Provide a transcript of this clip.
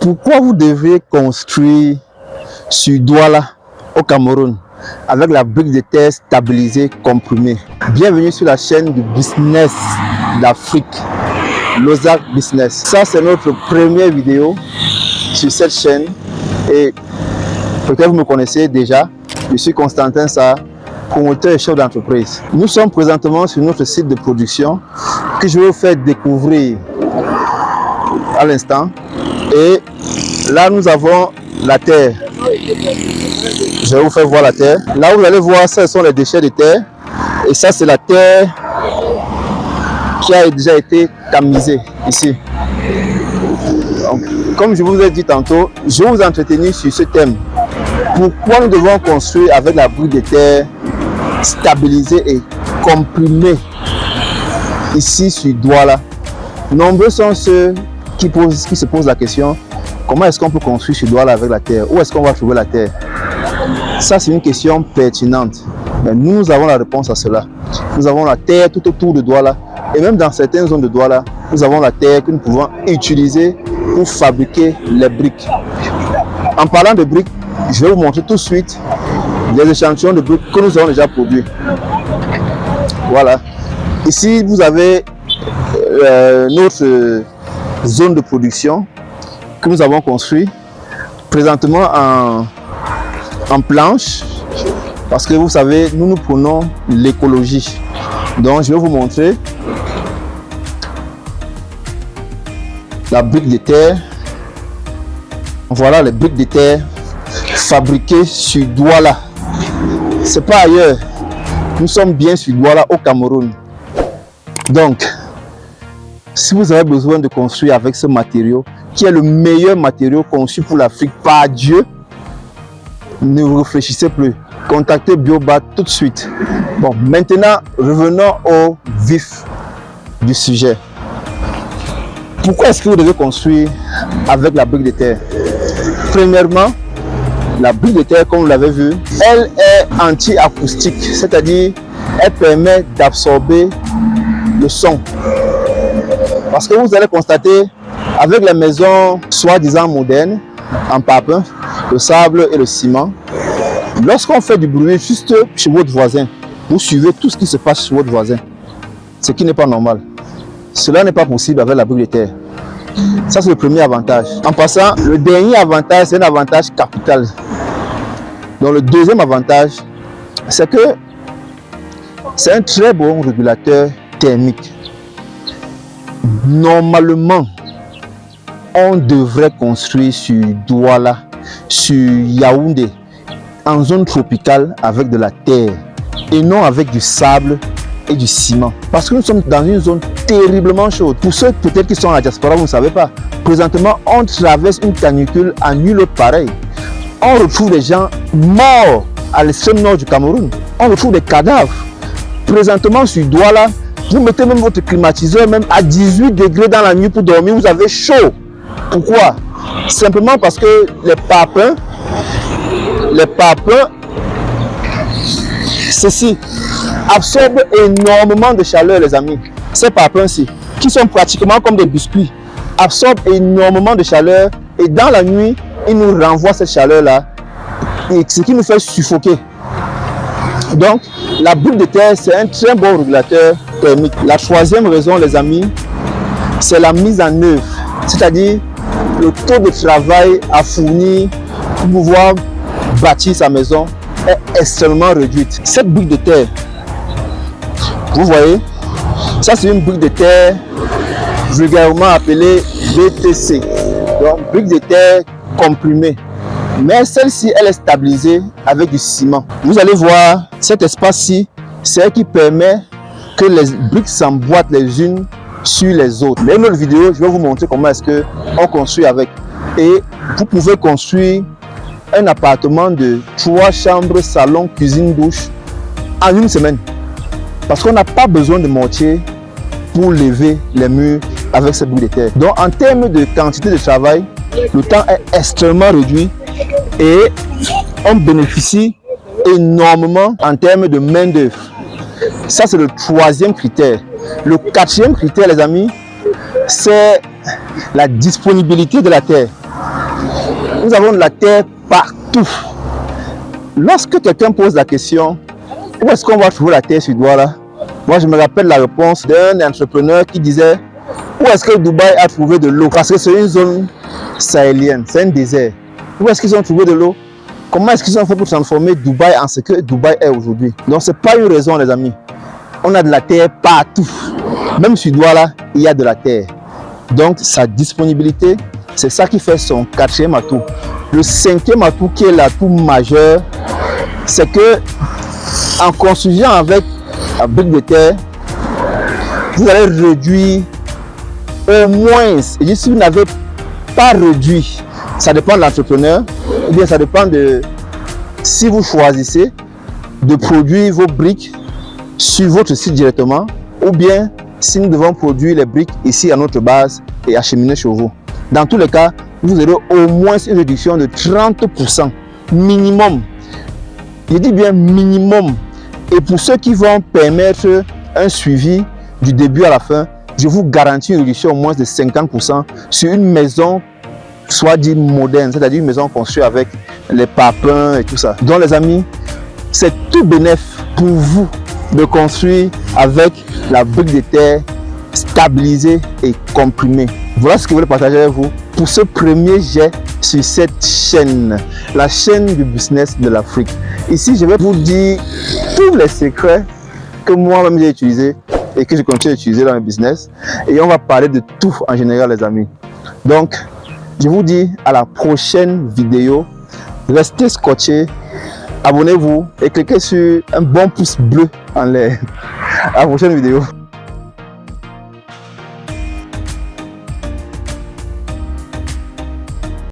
Pourquoi vous devez construire sur Douala au Cameroun avec la brique de terre stabilisée, comprimée? Bienvenue sur la chaîne du business d'Afrique, Lozac Business. Ça, c'est notre première vidéo sur cette chaîne et peut-être vous me connaissez déjà. Je suis Constantin Sarr, promoteur et chef d'entreprise. Nous sommes présentement sur notre site de production que je vais vous faire découvrir à l'instant. Et là, nous avons la terre. Je vais vous faire voir la terre. Là, vous allez voir, ce sont les déchets de terre. Et ça, c'est la terre qui a déjà été tamisée ici. Donc, comme je vous ai dit tantôt, je vais vous entretenir sur ce thème. Pourquoi nous devons construire avec la brique de terre stabilisée et comprimée ici sur Douala? Nombreux sont ceux qui se posent la question, comment est-ce qu'on peut construire sur Douala avec la terre? Où est-ce qu'on va trouver la terre? Ça, c'est une question pertinente. Mais nous avons la réponse à cela. Nous avons la terre tout autour de Douala. Et même dans certaines zones de Douala, nous avons la terre que nous pouvons utiliser pour fabriquer les briques. En parlant de briques, je vais vous montrer tout de suite les échantillons de briques que nous avons déjà produits. Voilà. Ici, vous avez notre zone de production que nous avons construit présentement en planche, parce que vous savez, nous prenons l'écologie. Donc je vais vous montrer la brique de terre. Voilà les briques de terre fabriquées sur Douala. C'est pas ailleurs, nous sommes bien sur Douala au Cameroun. Donc si vous avez besoin de construire avec ce matériau, qui est le meilleur matériau conçu pour l'Afrique par Dieu, ne vous réfléchissez plus. Contactez Biobat tout de suite. Bon, maintenant, revenons au vif du sujet. Pourquoi est-ce que vous devez construire avec la brique de terre? Premièrement, la brique de terre, comme vous l'avez vu, elle est anti-acoustique, c'est-à-dire elle permet d'absorber le son. Parce que vous allez constater, avec les maisons soi-disant modernes, en papin, le sable et le ciment, lorsqu'on fait du bruit juste chez votre voisin, vous suivez tout ce qui se passe chez votre voisin, ce qui n'est pas normal. Cela n'est pas possible avec la brique de terre. Ça, c'est le premier avantage. En passant, le dernier avantage, c'est un avantage capital. Donc, le deuxième avantage, c'est que c'est un très bon régulateur thermique. Normalement, on devrait construire sur Douala, sur Yaoundé, en zone tropicale avec de la terre et non avec du sable et du ciment. Parce que nous sommes dans une zone terriblement chaude. Pour ceux peut-être qui sont à la diaspora, vous ne savez pas. Présentement, on traverse une canicule à nul autre pareil. On retrouve des gens morts à l'extrême nord du Cameroun. On retrouve des cadavres. Présentement sur Douala, vous mettez même votre climatiseur même à 18 degrés dans la nuit pour dormir, vous avez chaud. Pourquoi? Simplement parce que les papins, ceci absorbent énormément de chaleur, les amis. Ces papins-ci, qui sont pratiquement comme des biscuits, absorbent énormément de chaleur et dans la nuit, ils nous renvoient cette chaleur-là, ce qui nous fait suffoquer. Donc, la brique de terre, c'est un très bon régulateur thermique. La troisième raison, les amis, c'est la mise en œuvre, c'est-à-dire le taux de travail à fournir pour pouvoir bâtir sa maison est extrêmement réduit. Cette brique de terre, vous voyez, ça c'est une brique de terre vulgairement appelée BTC, donc brique de terre comprimée. Mais celle-ci, elle est stabilisée avec du ciment. Vous allez voir, cet espace-ci, c'est ce qui permet que les briques s'emboîtent les unes sur les autres. Dans une autre vidéo, je vais vous montrer comment est-ce qu'on construit avec. Et vous pouvez construire un appartement de 3 chambres, salon, cuisine, douche en une semaine. Parce qu'on n'a pas besoin de mortier pour lever les murs avec cette brique de terre. Donc en termes de quantité de travail, le temps est extrêmement réduit et on bénéficie énormément en termes de main d'œuvre. Ça, c'est le troisième critère. Le quatrième critère, les amis, c'est la disponibilité de la terre. Nous avons de la terre partout. Lorsque quelqu'un pose la question, où est-ce qu'on va trouver la terre sur Douala? Moi, je me rappelle la réponse d'un entrepreneur qui disait, où est-ce que Dubaï a trouvé de l'eau? Parce que c'est une zone sahélienne, c'est un désert. Où est-ce qu'ils ont trouvé de l'eau? Comment est-ce qu'ils ont fait pour transformer Dubaï en ce que Dubaï est aujourd'hui? Donc, ce n'est pas une raison, les amis. On a de la terre partout. Même sur Douala, il y a de la terre. Donc, sa disponibilité, c'est ça qui fait son 4e atout. Le 5e atout, qui est l'atout majeur, c'est que en construisant avec un brique de terre, vous allez réduire au moins, et si vous n'avez pas réduit, ça dépend de l'entrepreneur, ou bien ça dépend de si vous choisissez de produire vos briques sur votre site directement, ou bien si nous devons produire les briques ici à notre base et acheminer chez vous. Dans tous les cas, vous aurez au moins une réduction de 30% minimum. Je dis bien minimum. Et pour ceux qui vont permettre un suivi du début à la fin, je vous garantis une réduction au moins de 50% sur une maison, soit dit moderne, c'est-à-dire une maison construite avec les papins et tout ça. Donc les amis, c'est tout bénéf pour vous de construire avec la brique de terre stabilisée et comprimée. Voilà ce que je voulais partager avec vous pour ce premier jet sur cette chaîne, la chaîne du business de l'Afrique. Ici, je vais vous dire tous les secrets que moi-même j'ai utilisés et que je continue d'utiliser dans le business. Et on va parler de tout en général, les amis. Donc, je vous dis à la prochaine vidéo. Restez scotchés, abonnez-vous et cliquez sur un bon pouce bleu en l'air. À la prochaine vidéo.